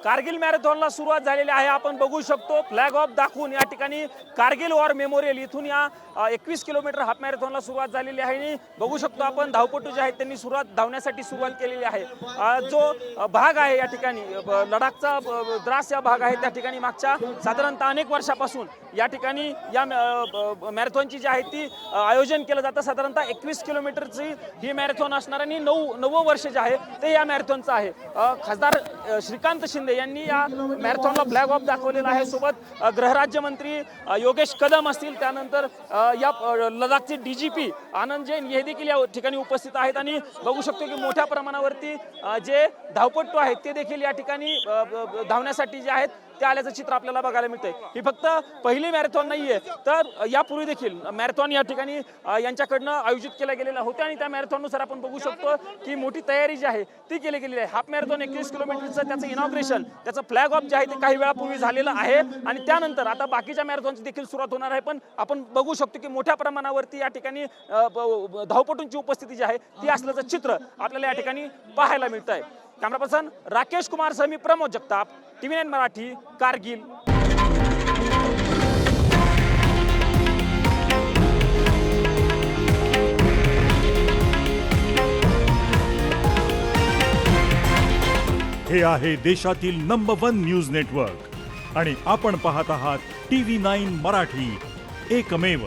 कारगिल मॅरेथॉनला सुरुवात झालेली आहे। आपण बघू शकतो फ्लॅग ऑफ दाखवून या ठिकाणी कारगिल वॉर मेमोरियल इथून या 21 किलोमीटर हाफ मॅरेथॉनला सुरुवात झालेली आहे। आणि बघू शकतो आपण धावपटू जे आहेत त्यांनी धावण्यासाठी सुरुवात केलेली आहे। जो भाग आहे या ठिकाणी लडाखचा द्रास या भाग आहे त्या ठिकाणी मागच्या साधारणतः अनेक वर्षापासून या ठिकाणी या मॅरेथॉनची जी आहे ती आयोजन केलं जातं। साधारणतः 21 किलोमीटरची ही मॅरेथॉन असणार आणि 9वं वर्ष जे आहे ते या मॅरेथॉनचं आहे। खासदार श्रीकांत शिंदे यांनी या मॅरेथॉनला फ्लॅग ऑफ दाखवलेला आहे। सोबत गृहराज्यमंत्री योगेश कदम असतील, त्यानंतर या लडाखचे DGP आनंद जैन हे देखील या ठिकाणी उपस्थित आहेत। आणि बघू शकतो की मोठ्या प्रमाणावरती जे धावपटू आहेत ते देखील या ठिकाणी धावण्यासाठी जे आहेत ते आल्याचं चित्र आपल्याला बघायला मिळतंय। ही फक्त पहिली मॅरेथॉन नाहीये, तर यापूर्वी देखील मॅरेथॉन या ठिकाणी यांच्याकडनं आयोजित केल्या गेलेल्या होत्या आणि त्या मॅरेथॉननुसार आपण बघू शकतो की मोठी तयारी जी आहे ती केली गेलेली आहे। हाफ मॅरेथॉन 21 किलोमीटरचं त्याचं इनॉग्रेशन, त्याचं फ्लॅग ऑफ जे आहे ते काही वेळापूर्वी झालेलं आहे आणि त्यानंतर आता बाकीच्या मॅरेथॉनची देखील सुरुवात होणार आहे। पण आपण बघू शकतो की मोठ्या प्रमाणावरती या ठिकाणी धावपटूंची उपस्थिती जी आहे ती असल्याचं चित्र आपल्याला या ठिकाणी पाहायला मिळत आहे। कॅमेरा पर्सन राकेश कुमार सह मी प्रमोद जगताप, TV9 मराठी, कारगिल। हे आहे देशातील नंबर 1 न्यूज नेटवर्क आणि आपण पाहत आहात TV9 मराठी, एकमेव।